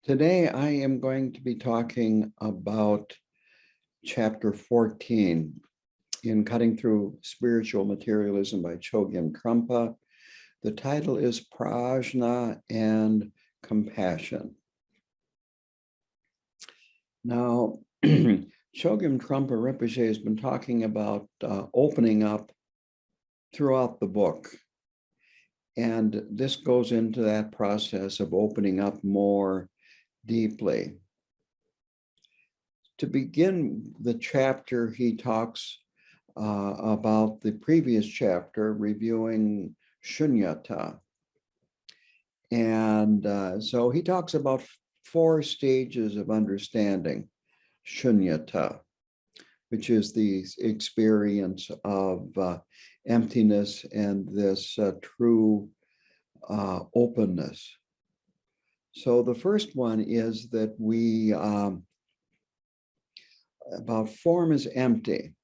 Today, I am going to be talking about chapter 14 in Cutting Through Spiritual Materialism by Chogyam Trungpa. The title is Prajna and Compassion. Now, Chogyam Trungpa Rinpoche has been talking about opening up throughout the book. And this goes into that process of opening up more deeply. To begin the chapter, he talks about the previous chapter, reviewing shunyata. And so he talks about 4 stages of understanding shunyata, which is the experience of emptiness and this true openness. So the first one is that we, about form is empty.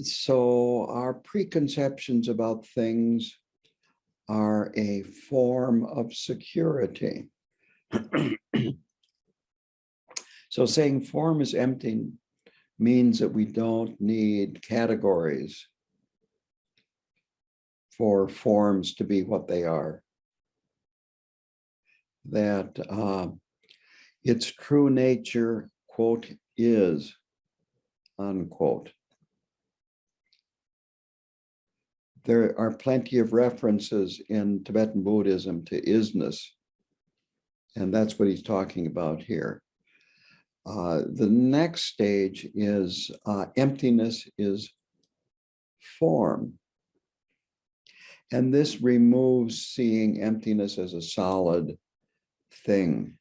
So our preconceptions about things are a form of security. So saying form is empty means that we don't need categories for forms to be what they are. That its true nature, quote, is, unquote. There are plenty of references in Tibetan Buddhism to isness, and that's what he's talking about here. The next stage is emptiness is form. And this removes seeing emptiness as a solid thing.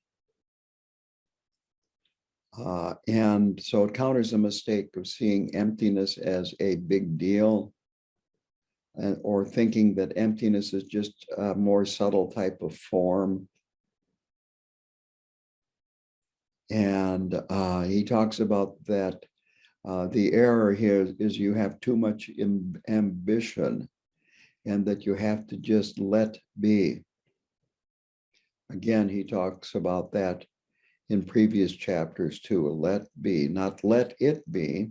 And so it counters the mistake of seeing emptiness as a big deal, or thinking that emptiness is just a more subtle type of form. And he talks about that the error here is you have too much ambition and that you have to just let be. Again, he talks about that in previous chapters too. Let be, not let it be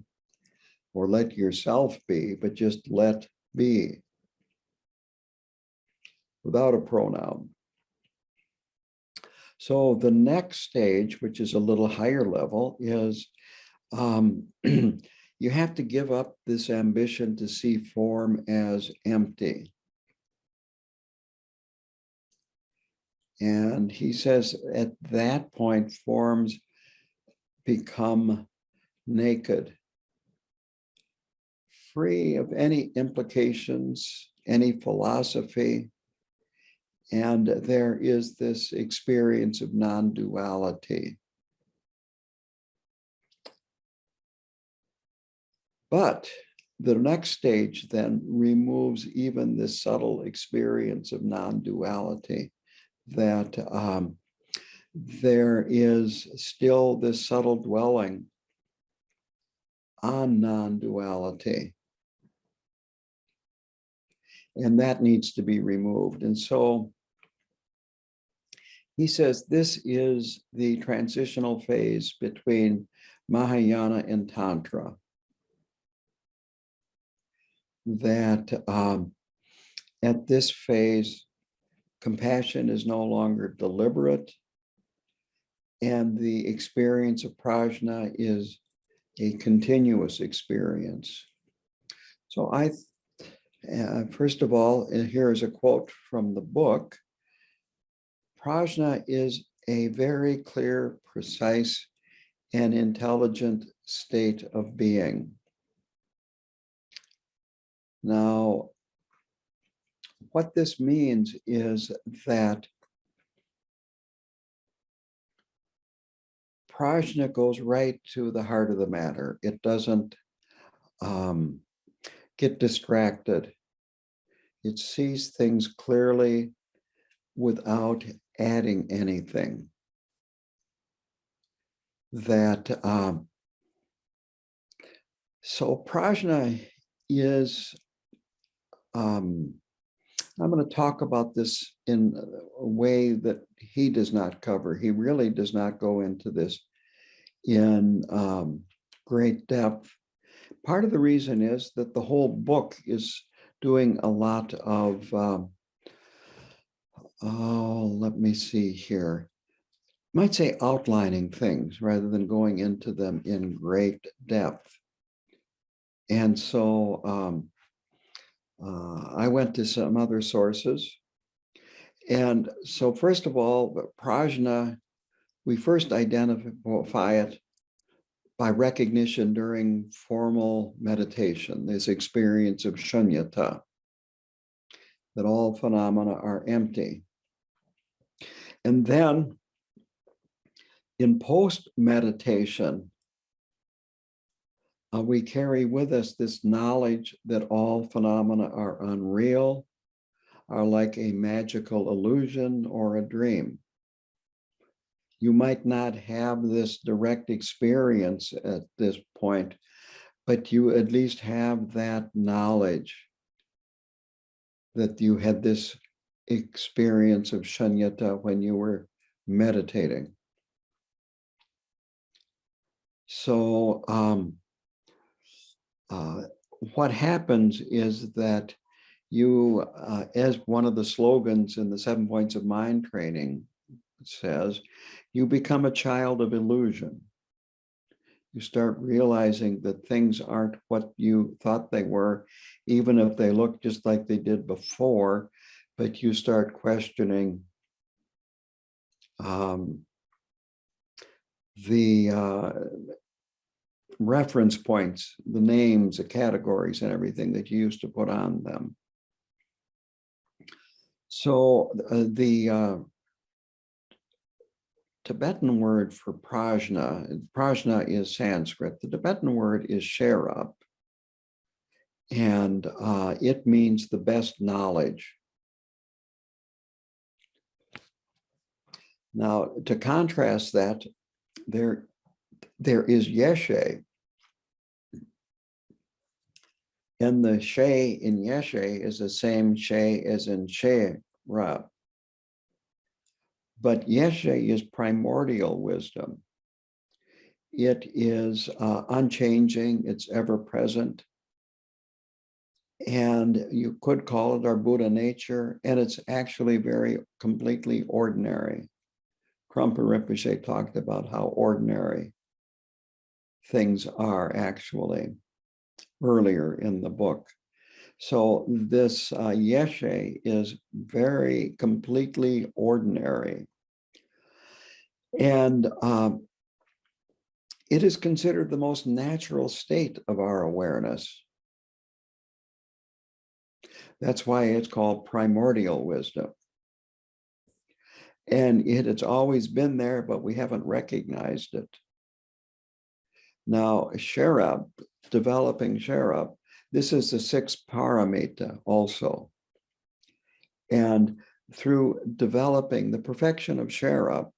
or let yourself be, but just let be without a pronoun. So the next stage, which is a little higher level, is you have to give up this ambition to see form as empty. And he says at that point, forms become naked, free of any implications, any philosophy. And there is this experience of non-duality. But the next stage then removes even this subtle experience of non-duality, that there is still this subtle dwelling on non-duality. And that needs to be removed. And so he says this is the transitional phase between Mahayana and Tantra. That at this phase, compassion is no longer deliberate, and the experience of prajna is a continuous experience. So first of all, here is a quote from the book. Prajna is a very clear, precise, and intelligent state of being. Now, what this means is that prajna goes right to the heart of the matter. It doesn't get distracted. It sees things clearly without adding anything. So prajna is I'm going to talk about this in a way that he does not cover. He really does not go into this in great depth. Part of the reason is that the whole book is doing a lot of, let me see here. Might say outlining things rather than going into them in great depth. And so I went to some other sources. And so first of all, Prajna, we first identify it by recognition during formal meditation, this experience of shunyata, that all phenomena are empty. And then in post-meditation, we carry with us this knowledge that all phenomena are unreal, are like a magical illusion or a dream. You might not have this direct experience at this point, but you at least have that knowledge that you had this experience of shunyata when you were meditating. So what happens is that you, as one of the slogans in the 7 Points of Mind training says, you become a child of illusion. You start realizing that things aren't what you thought they were, even if they look just like they did before, but you start questioning the reference points, the names, the categories, and everything that you used to put on them. So the Tibetan word for prajna is Sanskrit. The Tibetan word is sherab, and it means the best knowledge. Now, to contrast that, there is yeshe. And the she in yeshe is the same she as in sherab. But yeshe is primordial wisdom. It is unchanging, it's ever present. And you could call it our Buddha nature, and it's actually very completely ordinary. Krumpa Rinpoche talked about how ordinary things are actually earlier in the book. So this yeshe is very completely ordinary. And it is considered the most natural state of our awareness. That's why it's called primordial wisdom. And it's always been there, but we haven't recognized it. Now, sherab, developing sherab, this is the 6th paramita also. And through developing the perfection of sherab,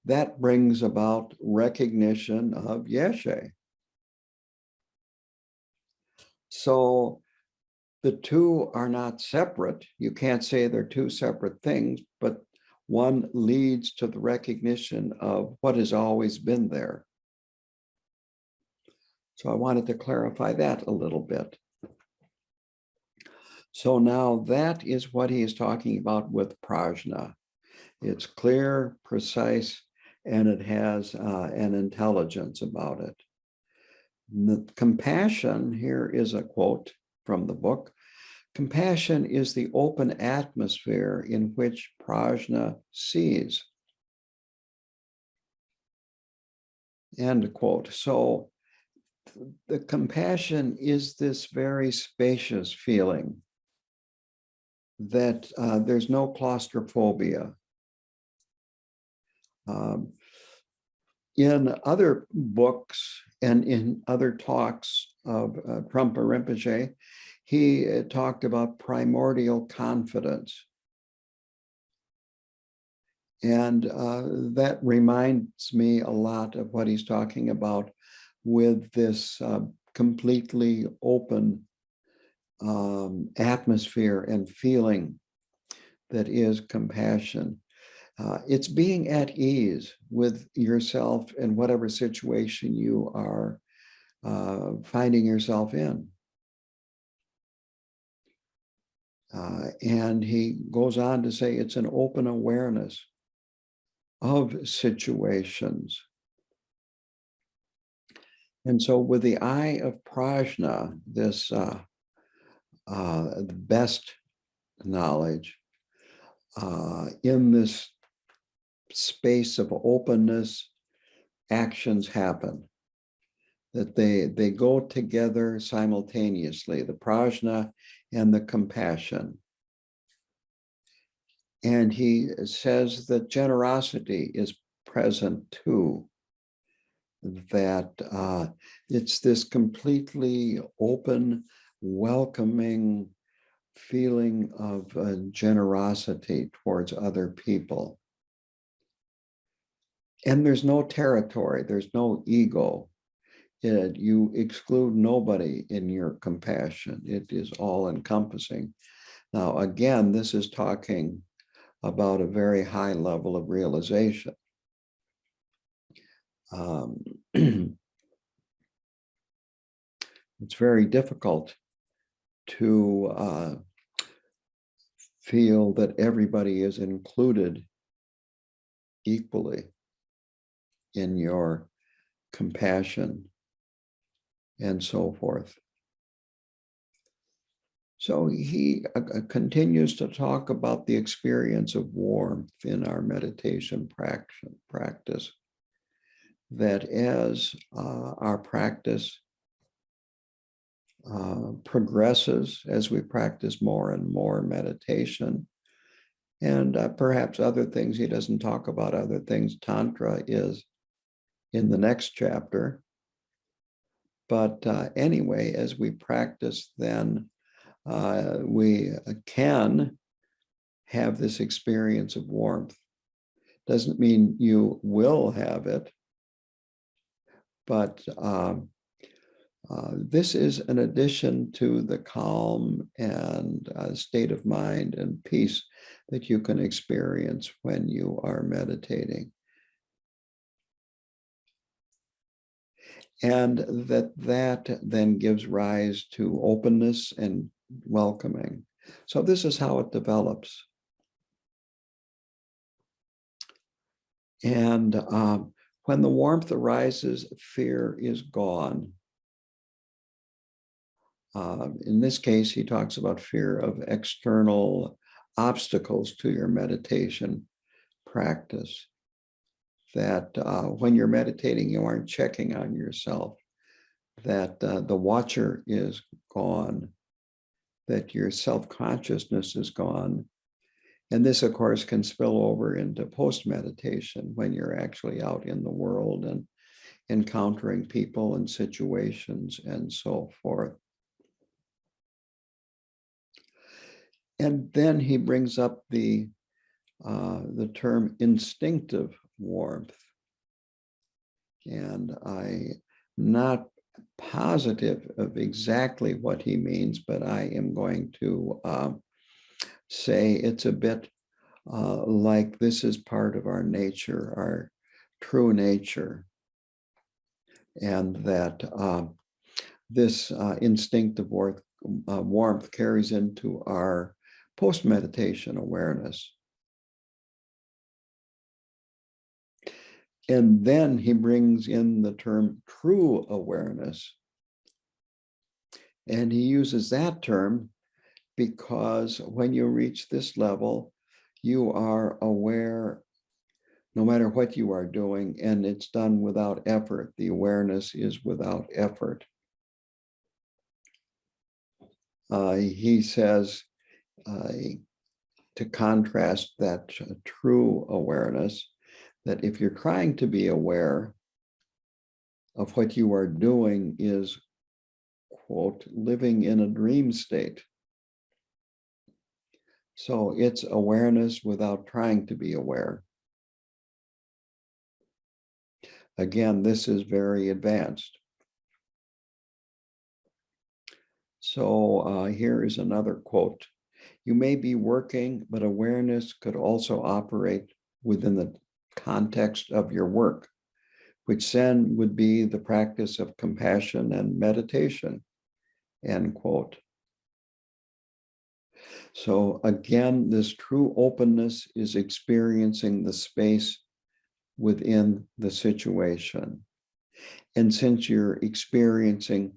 that brings about recognition of yeshe. So the two are not separate. You can't say they're two separate things, but one leads to the recognition of what has always been there. So I wanted to clarify that a little bit. So now that is what he is talking about with prajna. It's clear, precise, and it has an intelligence about it. The compassion, here is a quote from the book. Compassion is the open atmosphere in which prajna sees. End quote. So the compassion is this very spacious feeling that there's no claustrophobia. In other books and in other talks of Krumpa Rinpoche, he talked about primordial confidence. And that reminds me a lot of what he's talking about with this completely open atmosphere and feeling that is compassion. It's being at ease with yourself in whatever situation you are finding yourself in. And he goes on to say it's an open awareness of situations. And so with the eye of Prajna, this the best knowledge, in this space of openness, actions happen. That they go together simultaneously, the prajna and the compassion. And he says that generosity is present too, that it's this completely open, welcoming feeling of generosity towards other people. And there's no territory, there's no ego. You exclude nobody in your compassion. It is all encompassing. Now, again, this is talking about a very high level of realization. It's very difficult to feel that everybody is included equally in your compassion and so forth. So he continues to talk about the experience of warmth in our meditation practice, that as our practice progresses, as we practice more and more meditation, and perhaps other things, he doesn't talk about other things, Tantra is in the next chapter. But anyway, as we practice, then we can have this experience of warmth. Doesn't mean you will have it, but this is an addition to the calm and state of mind and peace that you can experience when you are meditating. And that then gives rise to openness and welcoming. So this is how it develops. And when the warmth arises, fear is gone. In this case, he talks about fear of external obstacles to your meditation practice. That when you're meditating, you aren't checking on yourself, that the watcher is gone, that your self-consciousness is gone. And this, of course, can spill over into post-meditation when you're actually out in the world and encountering people and situations and so forth. And then he brings up the term instinctive warmth. And I'm not positive of exactly what he means, but I am going to say it's a bit like this is part of our nature, our true nature, and that this instinctive warmth carries into our post-meditation awareness. And then he brings in the term true awareness. And he uses that term because when you reach this level, you are aware no matter what you are doing, and it's done without effort. The awareness is without effort. He says, to contrast that true awareness, that if you're trying to be aware of what you are doing is, quote, living in a dream state. So it's awareness without trying to be aware. Again, this is very advanced. So here is another quote. You may be working, but awareness could also operate within the context of your work, which then would be the practice of compassion and meditation, end quote. So again, this true openness is experiencing the space within the situation. And since you're experiencing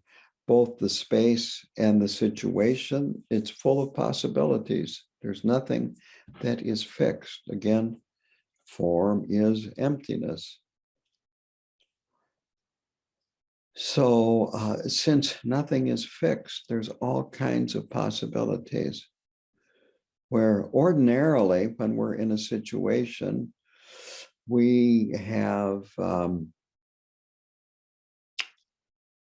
both the space and the situation, it's full of possibilities. There's nothing that is fixed. Again, form is emptiness. So since nothing is fixed, there's all kinds of possibilities where ordinarily when we're in a situation, we have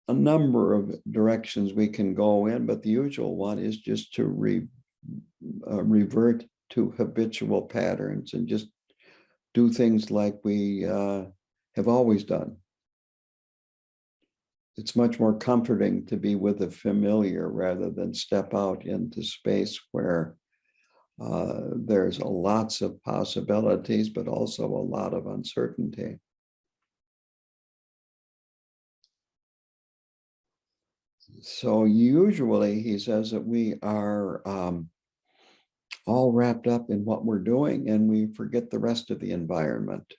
a number of directions we can go in, but the usual one is just to revert to habitual patterns and just do things like we have always done. It's much more comforting to be with the familiar rather than step out into space where there's lots of possibilities, but also a lot of uncertainty. So usually he says that we are all wrapped up in what we're doing and we forget the rest of the environment.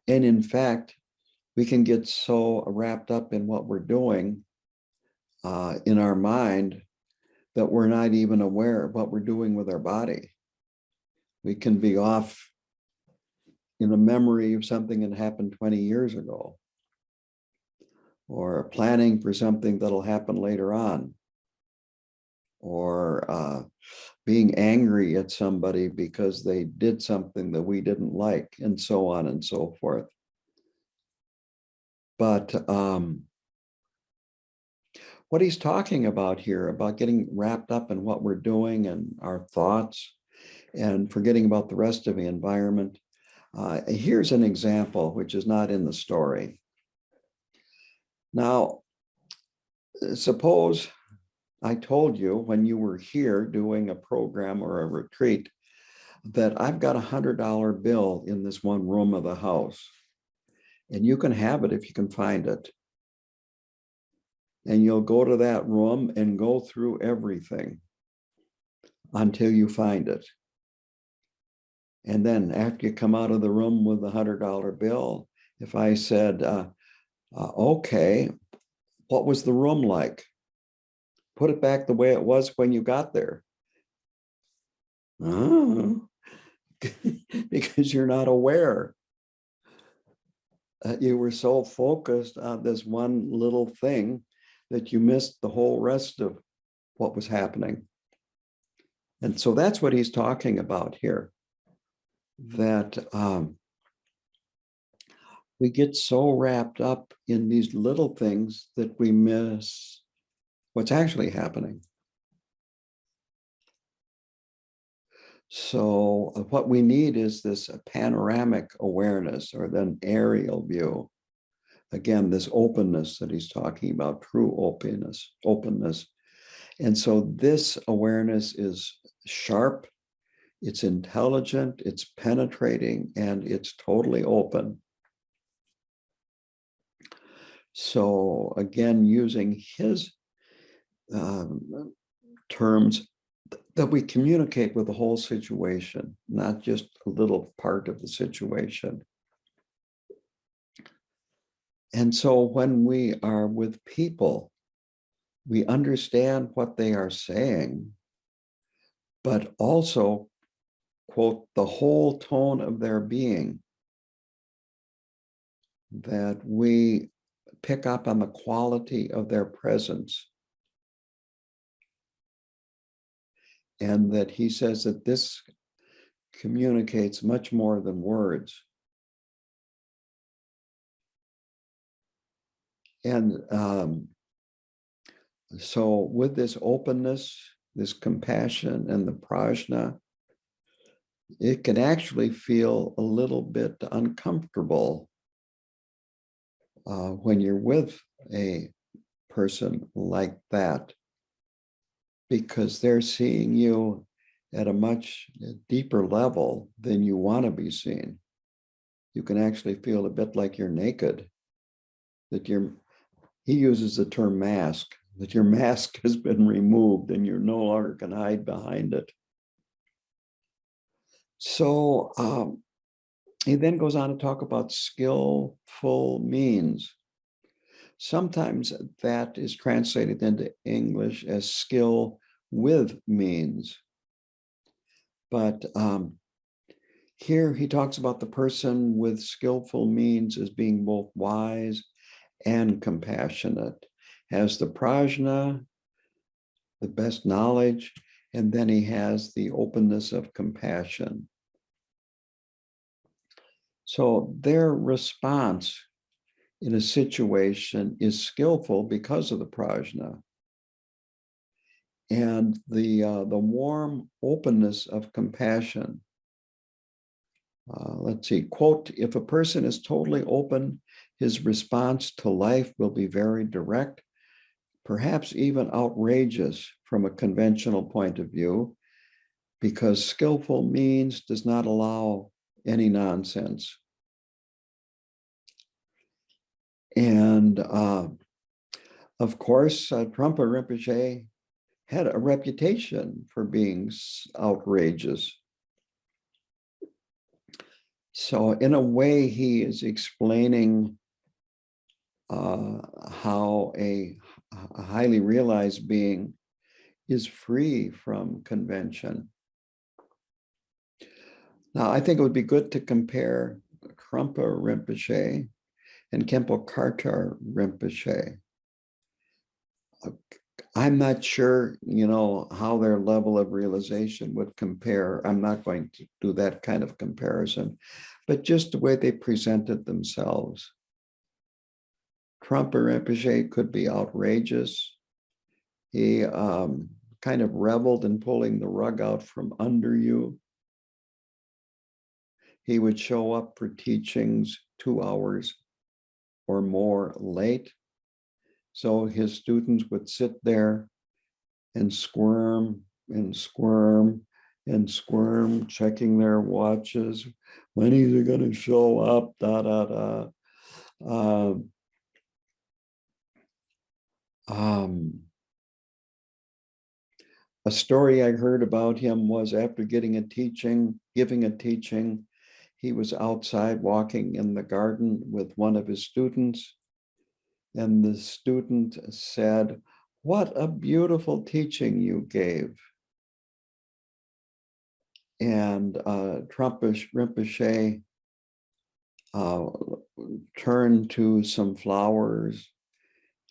And in fact, we can get so wrapped up in what we're doing in our mind that we're not even aware of what we're doing with our body. We can be off in a memory of something that happened 20 years ago, or planning for something that'll happen later on, or being angry at somebody because they did something that we didn't like, and so on and so forth. But what he's talking about here, about getting wrapped up in what we're doing and our thoughts and forgetting about the rest of the environment, here's an example which is not in the story. Now, suppose I told you when you were here doing a program or a retreat that I've got $100 bill in this one room of the house, and you can have it if you can find it. And you'll go to that room and go through everything until you find it. And then after you come out of the room with the $100 bill, if I said, okay, what was the room like? Put it back the way it was when you got there. Oh, because you're not aware. You were so focused on this one little thing that you missed the whole rest of what was happening. And so that's what he's talking about here, that we get so wrapped up in these little things that we miss what's actually happening. So what we need is this panoramic awareness, or then aerial view. Again, this openness that he's talking about, true openness. And so this awareness is sharp, it's intelligent, it's penetrating, and it's totally open. So again, using his terms, that we communicate with the whole situation, not just a little part of the situation. And so when we are with people, we understand what they are saying, but also, quote, the whole tone of their being, that we pick up on the quality of their presence. And that he says that this communicates much more than words. And so with this openness, this compassion, and the prajna, it can actually feel a little bit uncomfortable when you're with a person like that. because they're seeing you at a much deeper level than you want to be seen. You can actually feel a bit like you're naked, that he uses the term mask, that your mask has been removed and you no longer can hide behind it. So he then goes on to talk about skillful means. Sometimes that is translated into English as skill with means. But here he talks about the person with skillful means as being both wise and compassionate, has the prajna, the best knowledge, and then he has the openness of compassion. So their response in a situation is skillful because of the prajna. And the warm openness of compassion. Let's see, quote, if a person is totally open, his response to life will be very direct, perhaps even outrageous from a conventional point of view, because skillful means does not allow any nonsense. And of course, Trungpa Rinpoche had a reputation for being outrageous. So in a way, he is explaining how a highly realized being is free from convention. Now, I think it would be good to compare Trungpa Rinpoche and Khenpo Karthar Rinpoche. I'm not sure, how their level of realization would compare. I'm not going to do that kind of comparison, but just the way they presented themselves. Trungpa Rinpoche could be outrageous. He kind of reveled in pulling the rug out from under you. He would show up for teachings 2 hours or more late. So his students would sit there and squirm and squirm and squirm, checking their watches. When is he going to show up? A story I heard about him was after giving a teaching, he was outside walking in the garden with one of his students. And the student said, "What a beautiful teaching you gave." And Trungpa Rinpoche turned to some flowers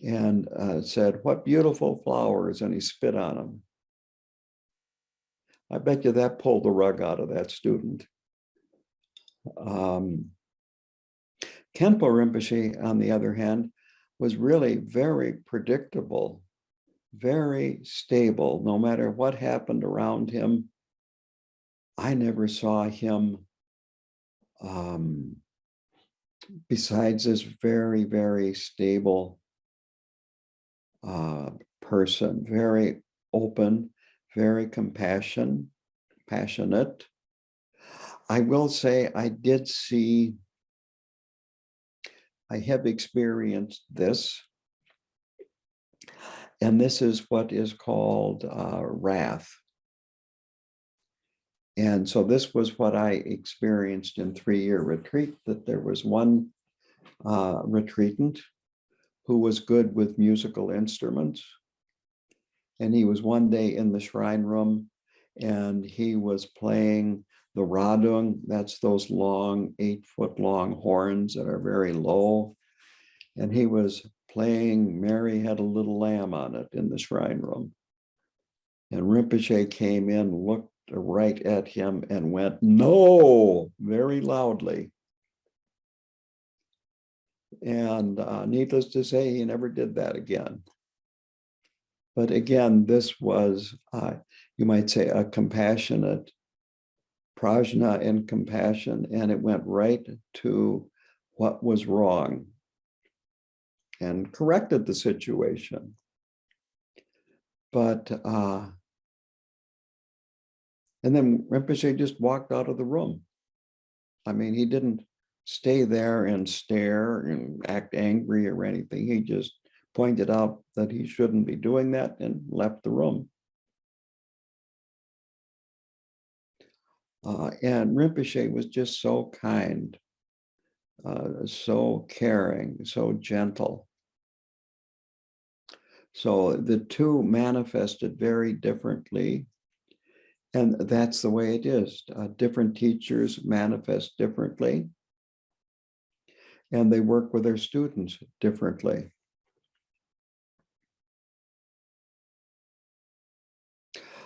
and said, "What beautiful flowers," and he spit on them. I bet you that pulled the rug out of that student. Khenpo Rinpoche, on the other hand, was really very predictable, very stable. No matter what happened around him, I never saw him, besides this very, very stable person, very open, very passionate. I will say I have experienced this, and this is what is called wrath. And so this was what I experienced in 3-year retreat, that there was one retreatant who was good with musical instruments. And he was one day in the shrine room and he was playing the radung. That's those long, 8-foot long horns that are very low. And he was playing "Mary Had a Little Lamb" on it in the shrine room. And Rinpoche came in, looked right at him and went, "No," very loudly. And needless to say, he never did that again. But again, this was, you might say, a compassionate prajna and compassion, and it went right to what was wrong and corrected the situation. But, and then Rinpoche just walked out of the room. I mean, he didn't stay there and stare and act angry or anything. He just pointed out that he shouldn't be doing that and left the room. And Rinpoche was just so kind, so caring, so gentle. So the two manifested very differently. And that's the way it is. Different teachers manifest differently, and they work with their students differently.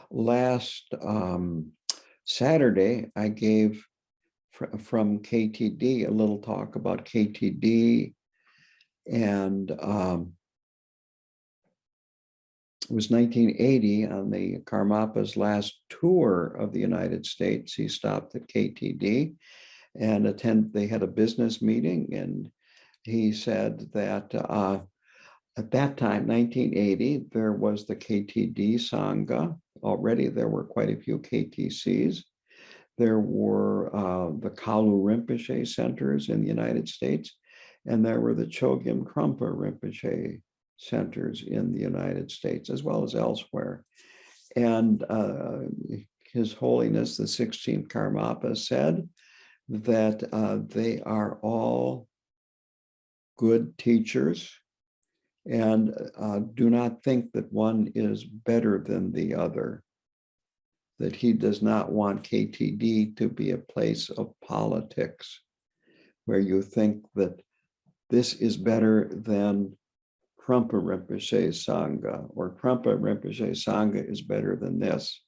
Last Saturday, I gave from KTD a little talk about KTD, and it was 1980 on the Karmapa's last tour of the United States. He stopped at KTD and they had a business meeting, and he said that at that time, 1980, there was the KTD Sangha. Already there were quite a few KTCs. There were the Kalu Rinpoche centers in the United States, and there were the Chogyam Trungpa Rinpoche centers in the United States, as well as elsewhere. And His Holiness, the 16th Karmapa, said that they are all good teachers, and do not think that one is better than the other, that he does not want KTD to be a place of politics where you think that this is better than Trungpa Rinpoche's Sangha, or Trungpa Rinpoche's Sangha is better than this.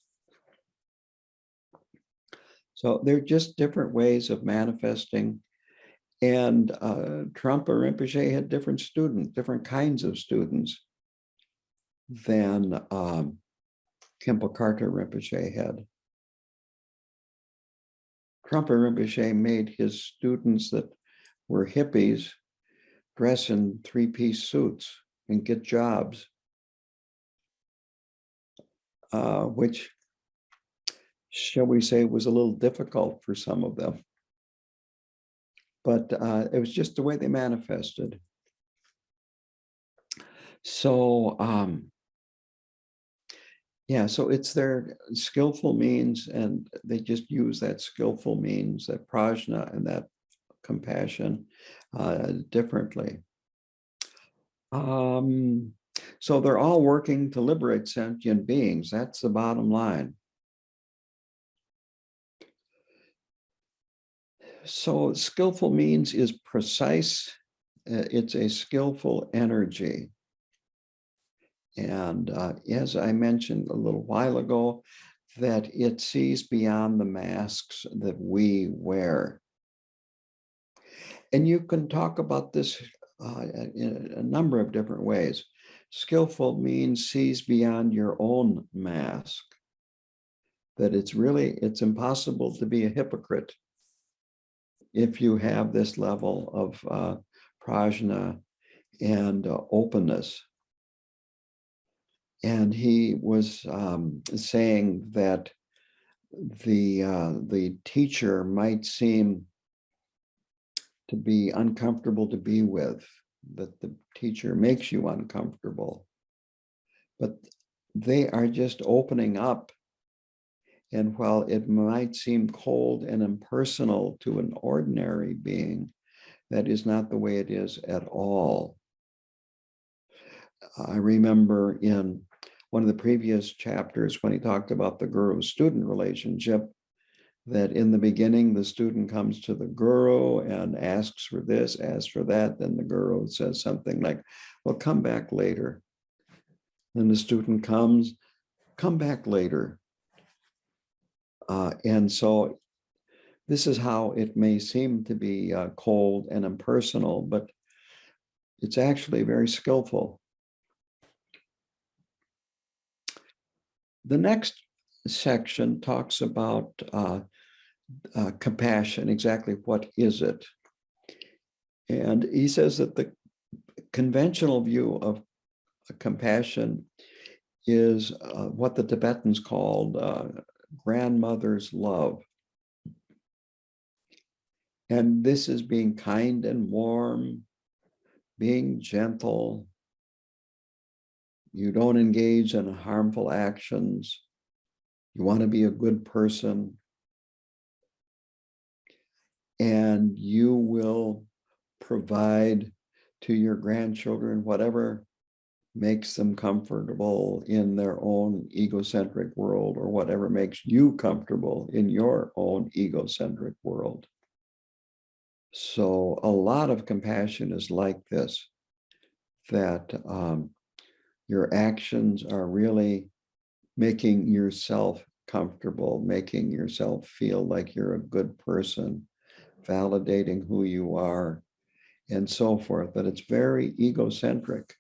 So they're just different ways of manifesting. And Trungpa Rinpoche had different students, different kinds of students than Khenpo Karthar Rinpoche had. Trungpa Rinpoche made his students that were hippies dress in three-piece suits and get jobs, which, shall we say, was a little difficult for some of them. But it was just the way they manifested. So, yeah, so it's their skillful means, and they just use that skillful means, that prajna and that compassion differently. So they're all working to liberate sentient beings. That's the bottom line. So skillful means is precise. It's a skillful energy. And as I mentioned a little while ago, that it sees beyond the masks that we wear. And you can talk about this in a number of different ways. Skillful means sees beyond your own mask, that it's impossible to be a hypocrite if you have this level of prajna and openness. And he was saying that the teacher might seem to be uncomfortable to be with, that the teacher makes you uncomfortable, but they are just opening up. And while it might seem cold and impersonal to an ordinary being, that is not the way it is at all. I remember in one of the previous chapters when he talked about the guru-student relationship, that in the beginning, the student comes to the guru and asks for this, asks for that. Then the guru says something like, well, come back later. Then the student comes, come back later. And so this is how it may seem to be cold and impersonal, but it's actually very skillful. The next section talks about compassion. Exactly what is it? And he says that the conventional view of compassion is what the Tibetans called grandmother's love. And this is being kind and warm, being gentle. You don't engage in harmful actions. You want to be a good person. And you will provide to your grandchildren whatever makes them comfortable in their own egocentric world, or whatever makes you comfortable in your own egocentric world. So a lot of compassion is like this, that your actions are really making yourself comfortable, making yourself feel like you're a good person, validating who you are, and so forth. But it's very egocentric.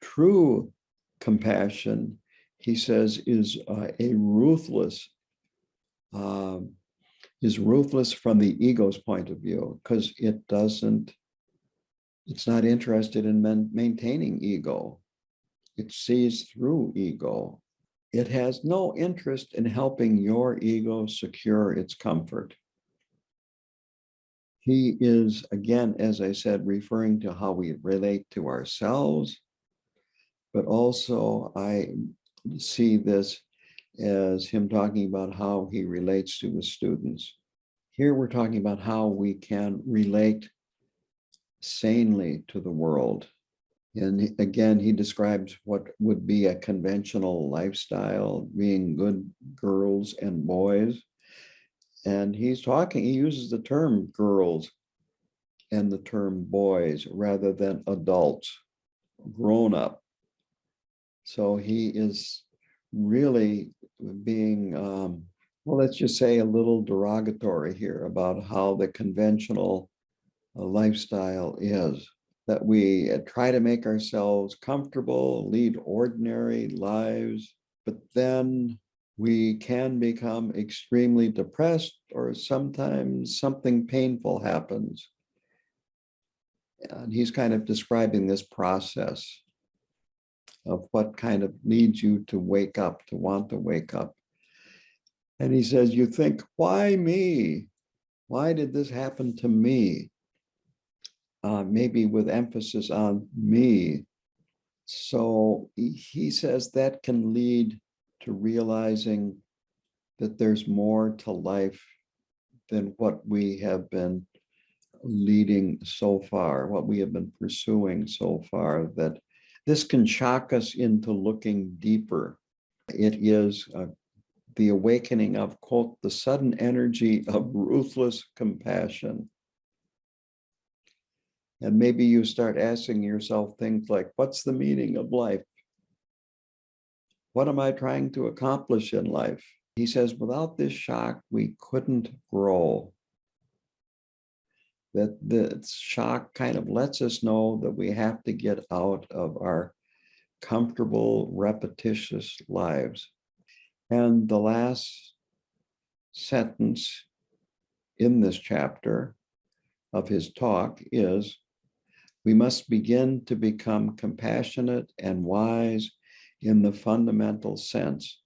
True compassion, he says, is ruthless from the ego's point of view, because it's not interested in maintaining ego. It sees through ego. It has no interest in helping your ego secure its comfort. He is, again, as I said, referring to how we relate to ourselves, but also I see this as him talking about how he relates to his students. Here we're talking about how we can relate sanely to the world. And again, he describes what would be a conventional lifestyle, being good girls and boys. And he uses the term girls and the term boys rather than adults, grown up. So he is really being, well, let's just say a little derogatory here about how the conventional lifestyle is, that we try to make ourselves comfortable, lead ordinary lives, but then we can become extremely depressed, or sometimes something painful happens. And he's kind of describing this process of what kind of leads you to wake up, to want to wake up. And he says, you think, why me? Why did this happen to me? Maybe with emphasis on me. So he says that can lead to realizing that there's more to life than what we have been leading so far, what we have been pursuing so far, that this can shock us into looking deeper. It is the awakening of, quote, the sudden energy of ruthless compassion. And maybe you start asking yourself things like, what's the meaning of life? What am I trying to accomplish in life? He says, without this shock, we couldn't grow. That the shock kind of lets us know that we have to get out of our comfortable, repetitious lives. And the last sentence in this chapter of his talk is, we must begin to become compassionate and wise in the fundamental sense,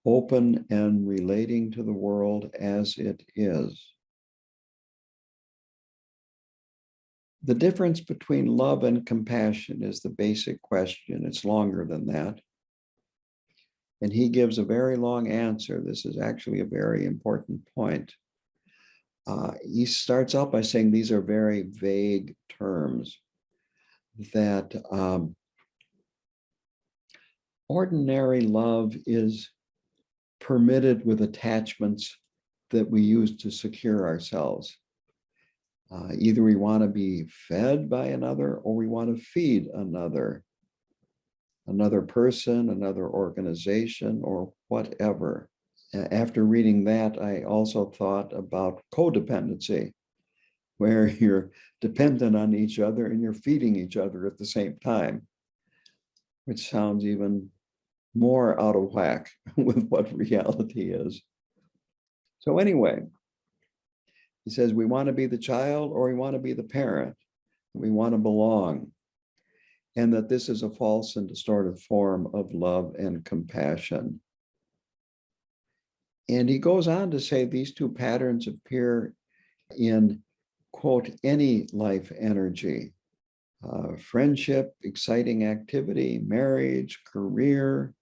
open and relating to the world as it is. The difference between love and compassion is the basic question. It's longer than that. And he gives a very long answer. This is actually a very important point. He starts out by saying these are very vague terms, that ordinary love is permitted with attachments that we use to secure ourselves. Either we want to be fed by another, or we want to feed another person, another organization, or whatever. After reading that, I also thought about codependency, where you're dependent on each other and you're feeding each other at the same time, which sounds even more out of whack with what reality is. So anyway, he says we want to be the child, or we want to be the parent. We want to belong. and that this is a false and distorted form of love and compassion. And he goes on to say these two patterns appear in, quote, any life energy, friendship, exciting activity, marriage, career.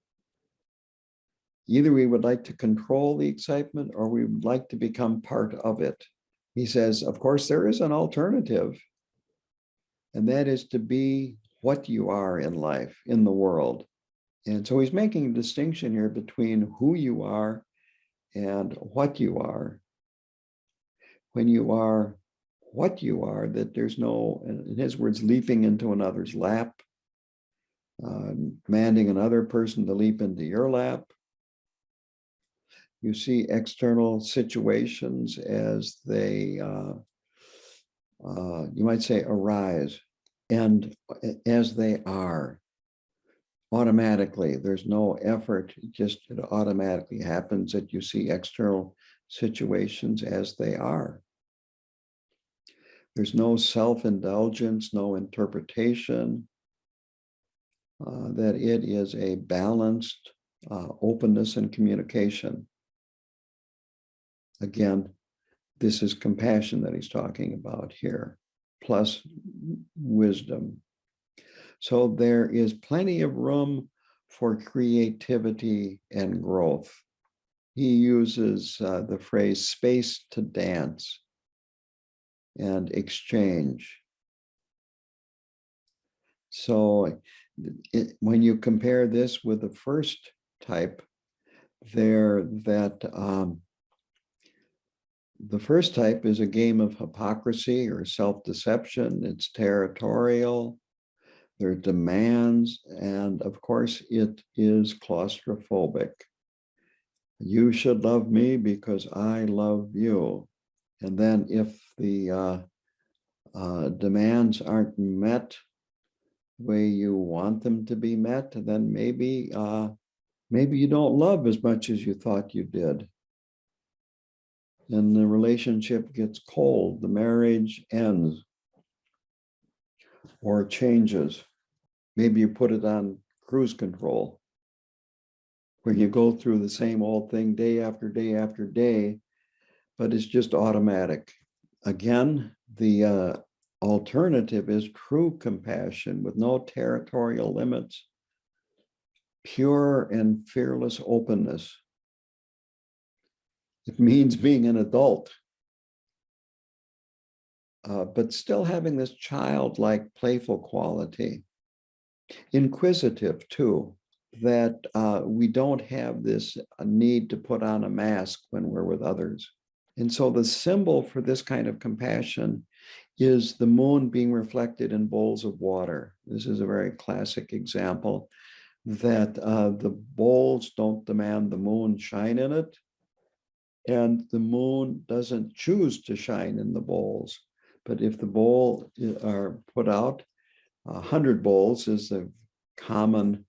Either we would like to control the excitement or we would like to become part of it. He says, of course, there is an alternative, and that is to be what you are in life, in the world. And so he's making a distinction here between who you are and what you are. When you are what you are, that there's no, in his words, leaping into another's lap, demanding another person to leap into your lap. You see external situations as they, you might say, arise, and as they are, automatically. There's no effort, it automatically happens that you see external situations as they are. There's no self-indulgence, no interpretation, that it is a balanced openness and communication. Again, this is compassion that he's talking about here, plus wisdom. So there is plenty of room for creativity and growth. He uses the phrase space to dance and exchange. So when you compare this with the first type, the first type is a game of hypocrisy or self-deception. It's territorial, there are demands, and of course it is claustrophobic. You should love me because I love you. And then if the demands aren't met the way you want them to be met, then maybe you don't love as much as you thought you did. And the relationship gets cold, the marriage ends or changes. Maybe you put it on cruise control, where you go through the same old thing day after day after day, but it's just automatic. Again, the alternative is true compassion with no territorial limits, pure and fearless openness. It means being an adult, but still having this childlike, playful quality. Inquisitive too, that we don't have this need to put on a mask when we're with others. And so the symbol for this kind of compassion is the moon being reflected in bowls of water. This is a very classic example that the bowls don't demand the moon shine in it, and the moon doesn't choose to shine in the bowls. But if the bowl are put out, 100 bowls is the common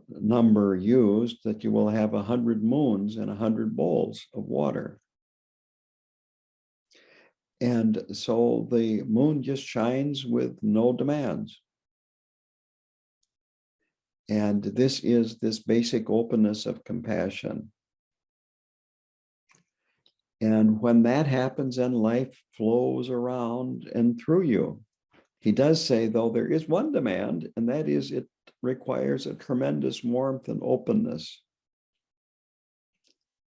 number used, that you will have 100 moons and 100 bowls of water. And so the moon just shines with no demands. And this is this basic openness of compassion. And when that happens, then life flows around and through you. He does say, though, there is one demand, and that is it requires a tremendous warmth and openness.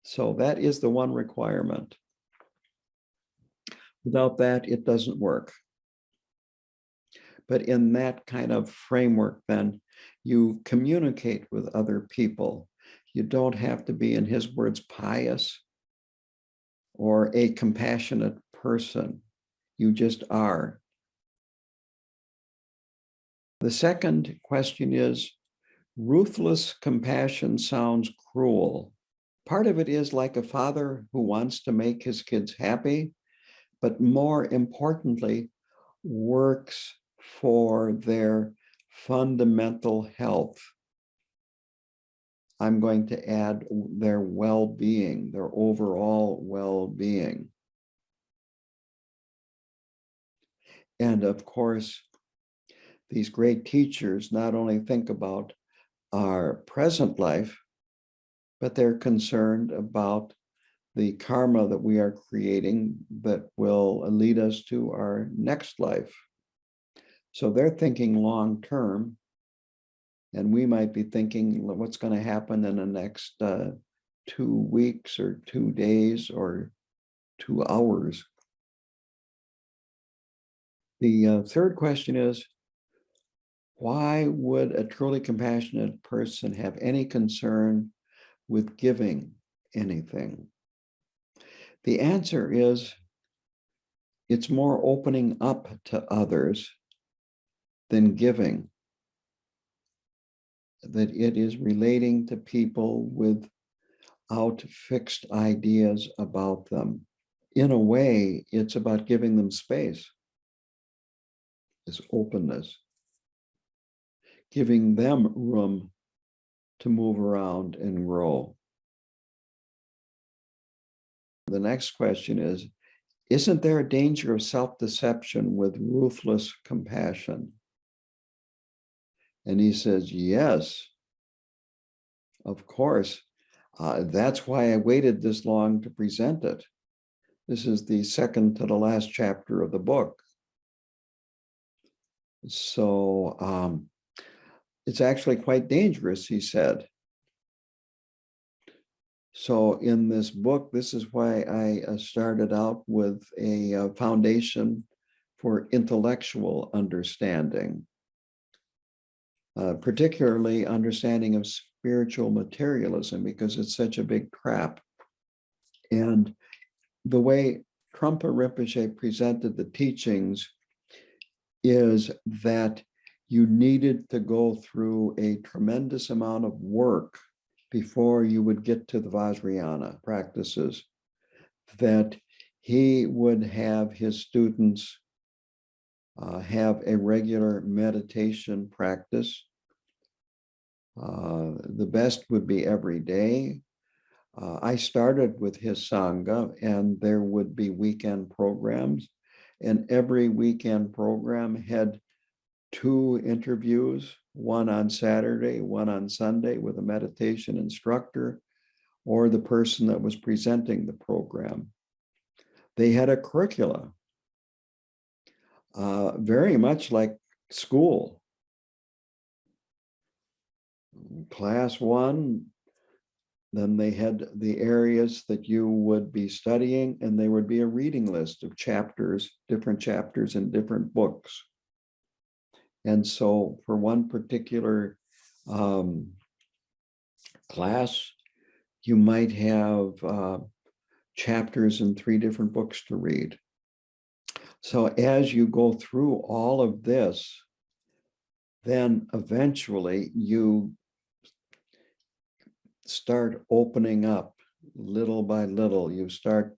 So that is the one requirement. Without that, it doesn't work. But in that kind of framework, then you communicate with other people. You don't have to be, in his words, pious or a compassionate person. You just are. The second question is, ruthless compassion sounds cruel. Part of it is like a father who wants to make his kids happy, but more importantly, works for their fundamental health. I'm going to add their well-being, their overall well-being. And of course, these great teachers not only think about our present life, but they're concerned about the karma that we are creating that will lead us to our next life. So they're thinking long term, and we might be thinking what's going to happen in the next 2 weeks or 2 days or 2 hours. The third question is, why would a truly compassionate person have any concern with giving anything? The answer is, it's more opening up to others than giving. That it is relating to people without fixed ideas about them. In a way, it's about giving them space, this openness, giving them room to move around and grow. The next question is, isn't there a danger of self-deception with ruthless compassion? And he says, yes, of course. That's why I waited this long to present it. This is the second to the last chapter of the book. So it's actually quite dangerous, he said. So in this book, this is why I started out with a foundation for intellectual understanding, particularly understanding of spiritual materialism, because it's such a big trap. And the way Trungpa Rinpoche presented the teachings is that you needed to go through a tremendous amount of work before you would get to the Vajrayana practices, that he would have his students have a regular meditation practice. The best would be every day. I started with his Sangha, and there would be weekend programs, and every weekend program had 2 interviews, one on Saturday, one on Sunday, with a meditation instructor or the person that was presenting the program. They had a curricula, very much like school. Class 1, then they had the areas that you would be studying, and there would be a reading list of chapters, different chapters in different books. And so for one particular class, you might have chapters in 3 different books to read. So as you go through all of this, then eventually you start opening up little by little. You start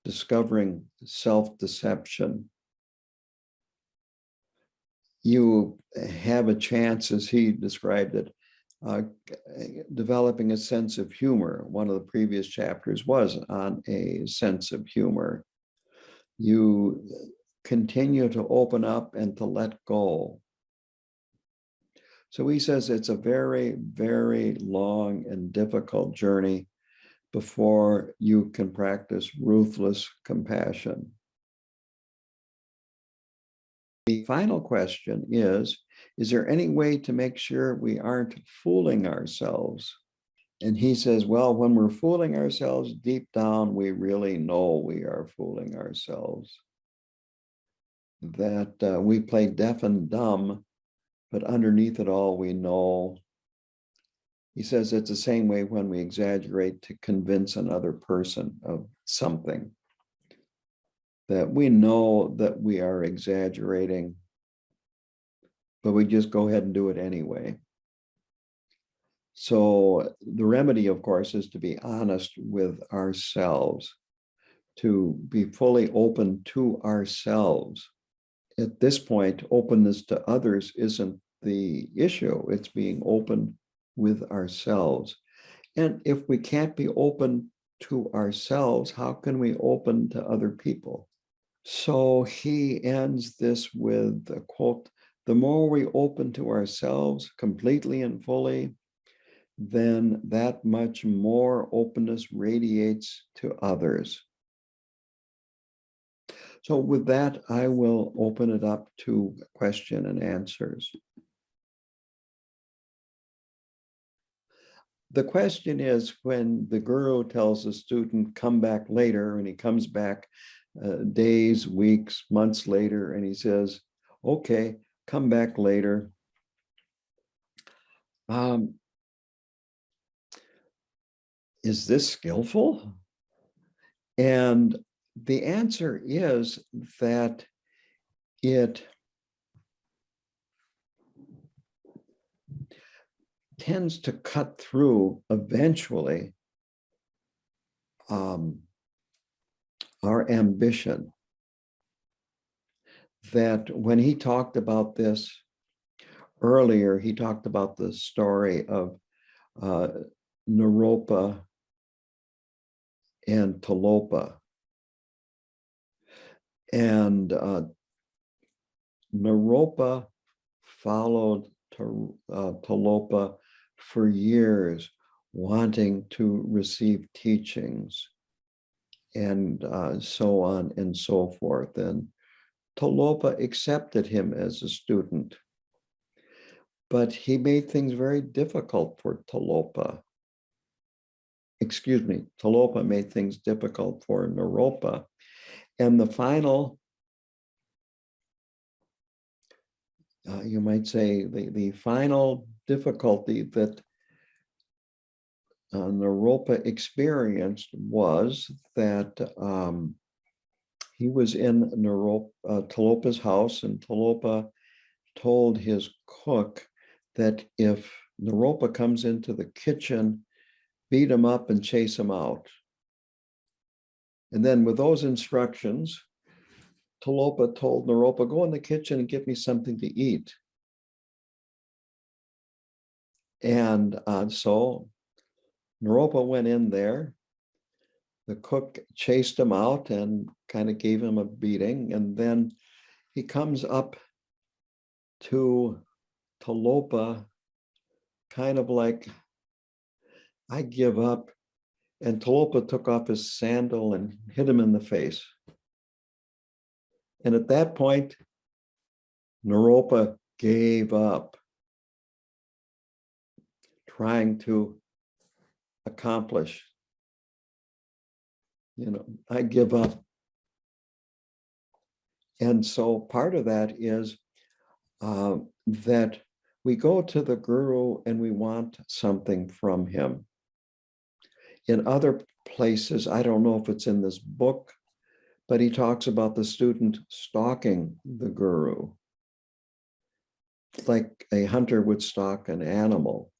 discovering self-deception. You have a chance, as he described it, developing a sense of humor. One of the previous chapters was on a sense of humor. You continue to open up and to let go. So he says it's a very, very long and difficult journey before you can practice ruthless compassion. The final question is there any way to make sure we aren't fooling ourselves? And he says, well, when we're fooling ourselves, deep down, we really know we are fooling ourselves. That we play deaf and dumb, but underneath it all, we know. He says it's the same way when we exaggerate to convince another person of something, that we know that we are exaggerating, but we just go ahead and do it anyway. So the remedy, of course, is to be honest with ourselves, to be fully open to ourselves. At this point, openness to others isn't the issue. It's being open with ourselves. And if we can't be open to ourselves, how can we open to other people? So he ends this with a quote The more we open to ourselves completely and fully, then that much more openness radiates to others. So with that, I will open it up to question and answers. The question is, when the guru tells the student, come back later, and he comes back days, weeks, months later, and he says, okay, come back later. Is this skillful? And the answer is that it tends to cut through eventually our ambition. That when he talked about this earlier, he talked about the story of Naropa and Talopa. And Naropa followed Talopa for years, wanting to receive teachings and so on and so forth. And Talopa accepted him as a student, but he made things very difficult for Talopa. Excuse me, Talopa made things difficult for Naropa. And the final, you might say, the final difficulty that Naropa experienced was that he was in Talopa's house, and Talopa told his cook that if Naropa comes into the kitchen, beat him up and chase him out. And then with those instructions, Talopa told Naropa, go in the kitchen and get me something to eat. And so Naropa went in there. The cook chased him out and kind of gave him a beating. And then he comes up to Talopa, kind of like, I give up. And Talopa took off his sandal and hit him in the face. And at that point, Naropa gave up trying to accomplish. I give up. And so part of that is that we go to the guru and we want something from him. In other places, I don't know if it's in this book, but he talks about the student stalking the guru, like a hunter would stalk an animal.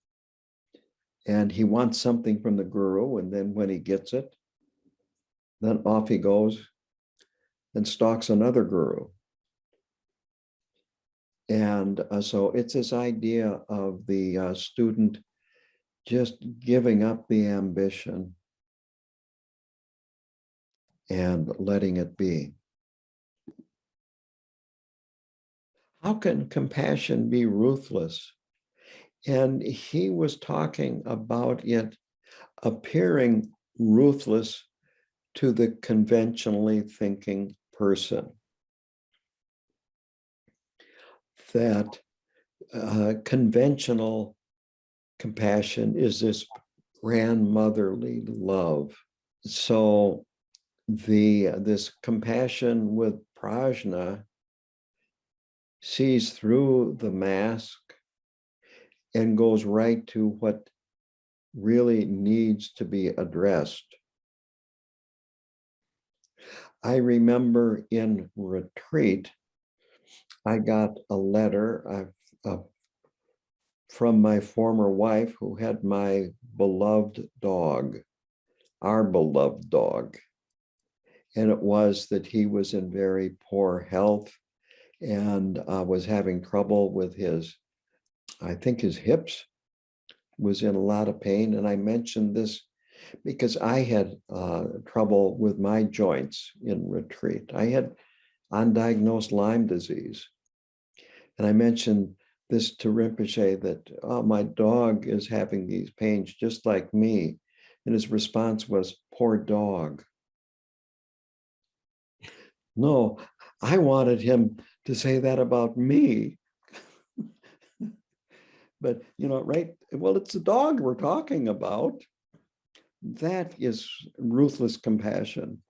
And he wants something from the guru, and then when he gets it, then off he goes and stalks another guru. And so it's this idea of the student just giving up the ambition and letting it be. How can compassion be ruthless? And he was talking about it appearing ruthless to the conventionally thinking person. That conventional compassion is this grandmotherly love. So this compassion with Prajna sees through the mask and goes right to what really needs to be addressed. I remember in retreat, I got a letter from my former wife, who had my beloved dog, our beloved dog. And it was that he was in very poor health and was having trouble with I think his hips, was in a lot of pain. And I mentioned this because I had trouble with my joints in retreat. I had undiagnosed Lyme disease. And I mentioned this to Rinpoche that, oh, my dog is having these pains just like me. And his response was, poor dog. No, I wanted him to say that about me. But, right? Well, it's a dog we're talking about. That is ruthless compassion.